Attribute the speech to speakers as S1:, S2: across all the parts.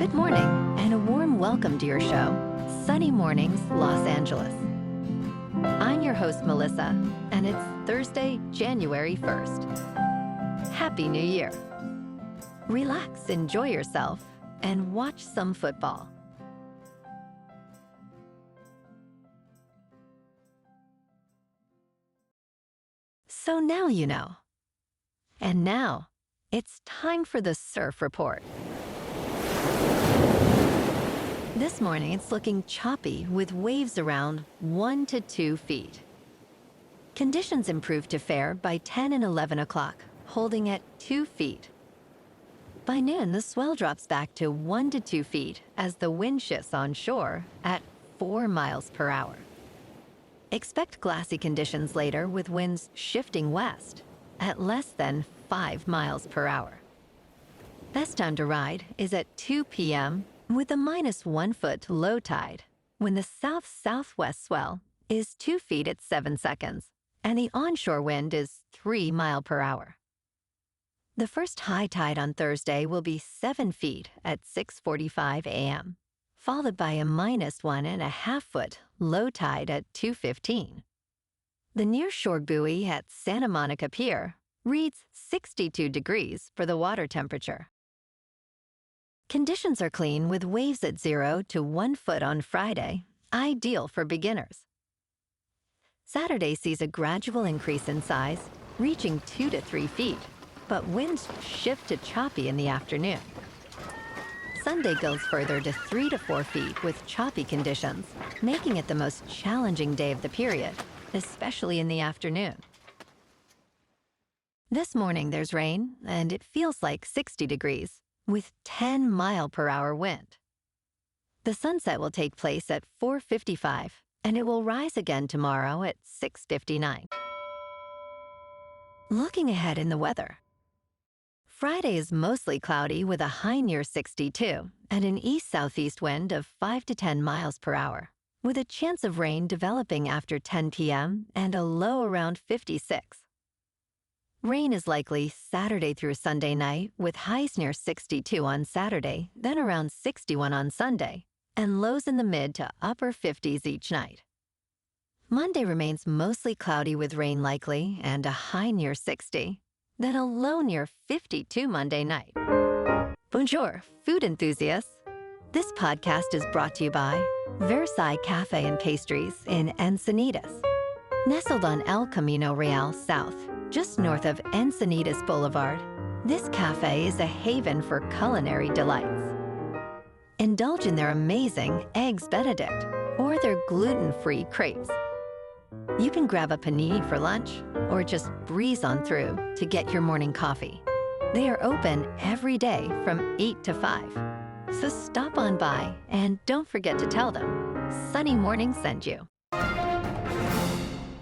S1: Good morning, and a warm welcome to your show, Sunny Mornings, Los Angeles. I'm your host, Melissa, and it's Thursday, January 1st. Happy New Year. Relax, enjoy yourself, and watch some football. So now you know. And now, it's time for the surf report. This morning, it's looking choppy with waves around 1 to 2 feet. Conditions improved to fair by 10 and 11 o'clock, holding at 2 feet. By noon, the swell drops back to 1 to 2 feet as the wind shifts on shore at 4 miles per hour. Expect glassy conditions later with winds shifting west at less than 5 miles per hour. Best time to ride is at 2 p.m. with a -1 foot low tide when the south-southwest swell is 2 feet at 7 seconds and the onshore wind is 3 miles per hour. The first high tide on Thursday will be 7 feet at 6:45 a.m., followed by a -1.5 foot low tide at 2:15. The nearshore buoy at Santa Monica Pier reads 62 degrees for the water temperature. Conditions are clean with waves at 0 to 1 foot on Friday, ideal for beginners. Saturday sees a gradual increase in size, reaching 2 to 3 feet, but winds shift to choppy in the afternoon. Sunday goes further to 3 to 4 feet with choppy conditions, making it the most challenging day of the period, especially in the afternoon. This morning there's rain, and it feels like 60 degrees, with 10 mile per hour wind. The sunset will take place at 4:55, and it will rise again tomorrow at 6:59. Looking ahead in the weather. Friday is mostly cloudy with a high near 62 and an east-southeast wind of 5 to 10 miles per hour, with a chance of rain developing after 10 p.m. and a low around 56. Rain is likely Saturday through Sunday night with highs near 62 on Saturday, then around 61 on Sunday, and lows in the mid to upper 50s each night. Monday remains mostly cloudy with rain likely and a high near 60, then a low near 52 Monday night. Bonjour, food enthusiasts. This podcast is brought to you by Versailles Cafe and Pastries in Encinitas. Nestled on El Camino Real South, just north of Encinitas Boulevard, this cafe is a haven for culinary delights. Indulge in their amazing Eggs Benedict or their gluten-free crepes. You can grab a panini for lunch or just breeze on through to get your morning coffee. They are open every day from 8 to 5. So stop on by and don't forget to tell them Sunny Morning sent you.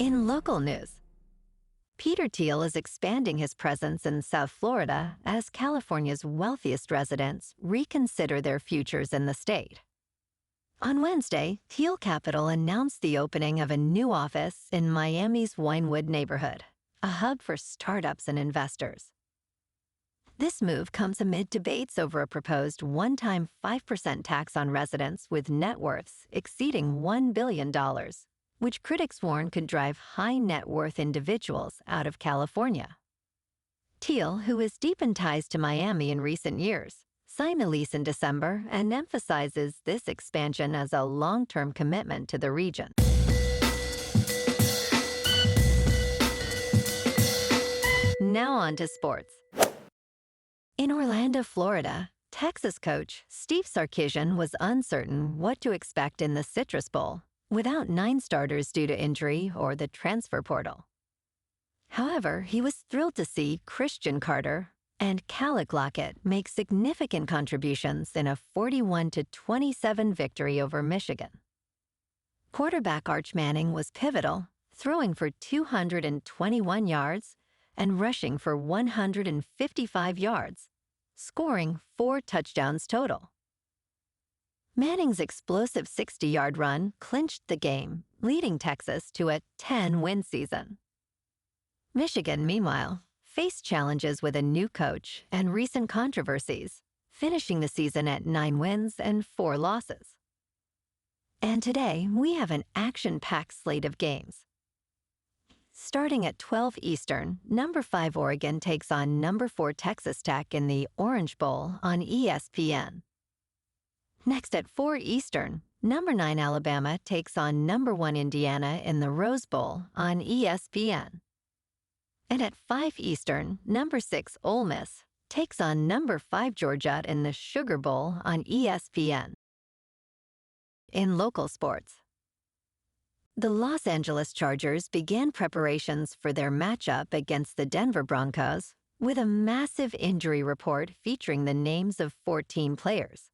S1: In local news, Peter Thiel is expanding his presence in South Florida as California's wealthiest residents reconsider their futures in the state. On Wednesday, Thiel Capital announced the opening of a new office in Miami's Wynwood neighborhood, a hub for startups and investors. This move comes amid debates over a proposed one-time 5% tax on residents with net worths exceeding $1 billion, which critics warn could drive high net worth individuals out of California. Thiel, who has deepened ties to Miami in recent years, signed a lease in December and emphasizes this expansion as a long-term commitment to the region. Now on to sports. In Orlando, Florida, Texas coach Steve Sarkisian was uncertain what to expect in the Citrus Bowl without 9 starters due to injury or the transfer portal. However, he was thrilled to see Christian Carter and Calic Lockett make significant contributions in a 41-27 victory over Michigan. Quarterback Arch Manning was pivotal, throwing for 221 yards and rushing for 155 yards, scoring 4 touchdowns total. Manning's explosive 60-yard run clinched the game, leading Texas to a 10-win season. Michigan, meanwhile, faced challenges with a new coach and recent controversies, finishing the season at 9 wins and 4 losses. And today, we have an action-packed slate of games. Starting at 12 Eastern, number 5 Oregon takes on number 4 Texas Tech in the Orange Bowl on ESPN. Next at 4 Eastern, number 9 Alabama takes on number 1 Indiana in the Rose Bowl on ESPN. And at 5 Eastern, number 6 Ole Miss takes on number 5 Georgia in the Sugar Bowl on ESPN. In local sports, the Los Angeles Chargers began preparations for their matchup against the Denver Broncos with a massive injury report featuring the names of 14 players.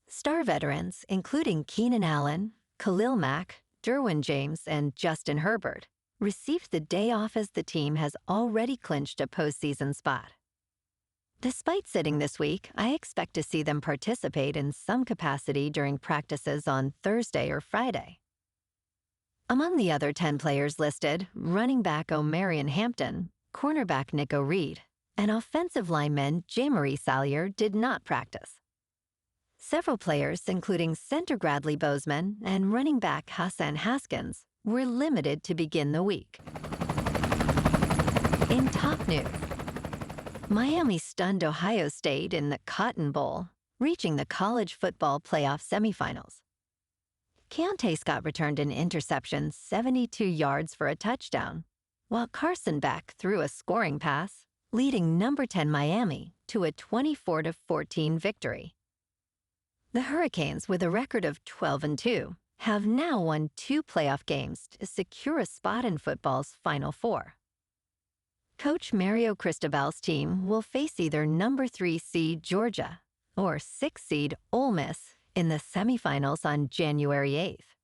S1: Star veterans, including Keenan Allen, Khalil Mack, Derwin James, and Justin Herbert, received the day off as the team has already clinched a postseason spot. Despite sitting this week, I expect to see them participate in some capacity during practices on Thursday or Friday. Among the other 10 players listed, running back Omarion Hampton, cornerback Nico Reed, and offensive lineman J-Marie Salyer did not practice. Several players, including center Bradley Bozeman and running back Hassan Haskins, were limited to begin the week. In top news, Miami stunned Ohio State in the Cotton Bowl, reaching the college football playoff semifinals. Keontae Scott returned an interception 72 yards for a touchdown, while Carson Beck threw a scoring pass, leading number 10 Miami to a 24-14 victory. The Hurricanes, with a record of 12-2, have now won 2 playoff games to secure a spot in football's Final Four. Coach Mario Cristobal's team will face either number 3 seed Georgia or 6 seed Ole Miss in the semifinals on January 8th.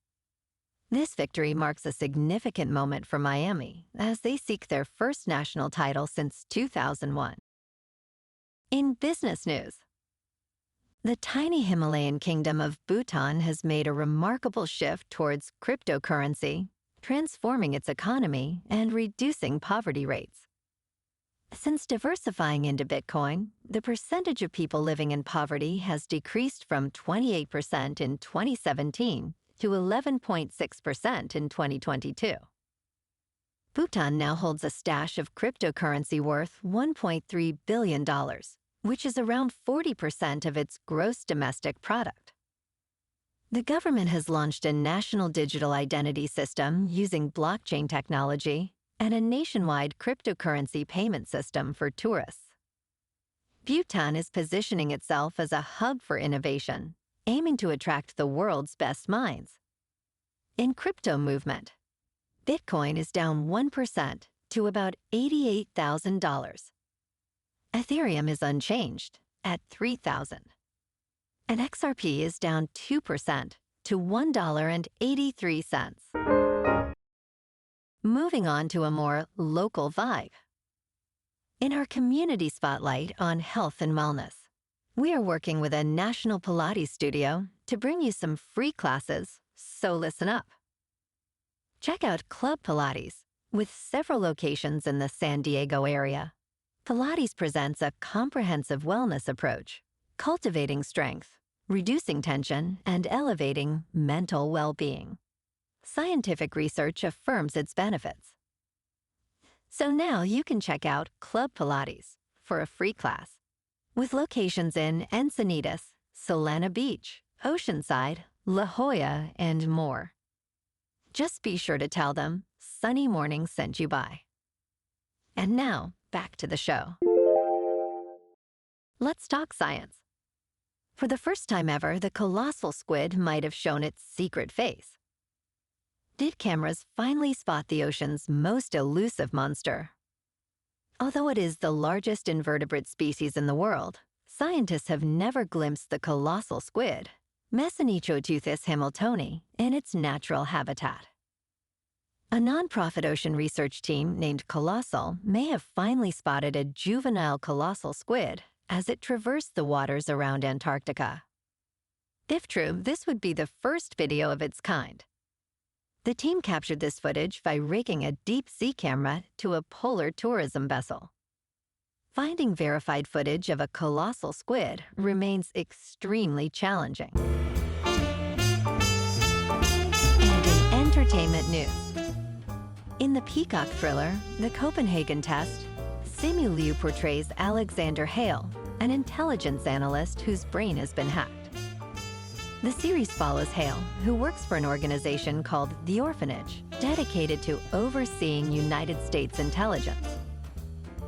S1: This victory marks a significant moment for Miami as they seek their first national title since 2001. In business news, the tiny Himalayan kingdom of Bhutan has made a remarkable shift towards cryptocurrency, transforming its economy and reducing poverty rates. Since diversifying into Bitcoin, the percentage of people living in poverty has decreased from 28% in 2017 to 11.6% in 2022. Bhutan now holds a stash of cryptocurrency worth $1.3 billion, which is around 40% of its gross domestic product. The government has launched a national digital identity system using blockchain technology and a nationwide cryptocurrency payment system for tourists. Bhutan is positioning itself as a hub for innovation, aiming to attract the world's best minds. In crypto movement, Bitcoin is down 1% to about $88,000. Ethereum is unchanged at $3,000. And XRP is down 2% to $1.83. Moving on to a more local vibe. In our community spotlight on health and wellness, we are working with a national Pilates studio to bring you some free classes, so listen up. Check out Club Pilates, with several locations in the San Diego area. Pilates presents a comprehensive wellness approach, cultivating strength, reducing tension, and elevating mental well-being. Scientific research affirms its benefits. So now you can check out Club Pilates for a free class, with locations in Encinitas, Solana Beach, Oceanside, La Jolla, and more. Just be sure to tell them Sunny Morning sent you by. And now, back to the show. Let's talk science. For the first time ever, the colossal squid might have shown its secret face. Did cameras finally spot the ocean's most elusive monster? Although it is the largest invertebrate species in the world, scientists have never glimpsed the colossal squid, Mesonychoteuthis hamiltoni, in its natural habitat. A nonprofit ocean research team named Kolossal may have finally spotted a juvenile colossal squid as it traversed the waters around Antarctica. If true, this would be the first video of its kind. The team captured this footage by rigging a deep-sea camera to a polar tourism vessel. Finding verified footage of a colossal squid remains extremely challenging. And in entertainment news, in the Peacock thriller, The Copenhagen Test, Simu Liu portrays Alexander Hale, an intelligence analyst whose brain has been hacked. The series follows Hale, who works for an organization called The Orphanage, dedicated to overseeing United States intelligence.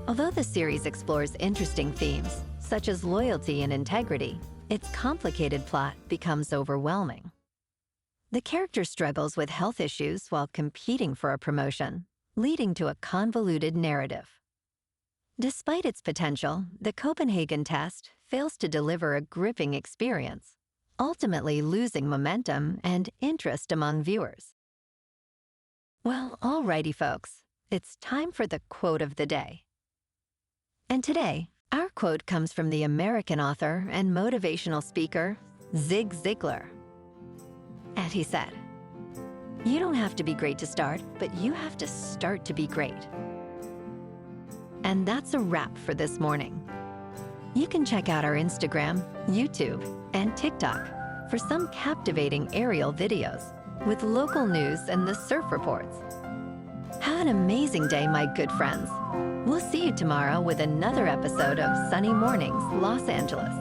S1: Although the series explores interesting themes, such as loyalty and integrity, its complicated plot becomes overwhelming. The character struggles with health issues while competing for a promotion, leading to a convoluted narrative. Despite its potential, the Copenhagen Test fails to deliver a gripping experience, ultimately losing momentum and interest among viewers. Well, alrighty folks, it's time for the quote of the day. And today, our quote comes from the American author and motivational speaker, Zig Ziglar. And he said, "You don't have to be great to start, but you have to start to be great." And that's a wrap for this morning. You can check out our Instagram, YouTube, and TikTok for some captivating aerial videos with local news and the surf reports. Have an amazing day, my good friends. We'll see you tomorrow with another episode of Sunny Mornings, Los Angeles.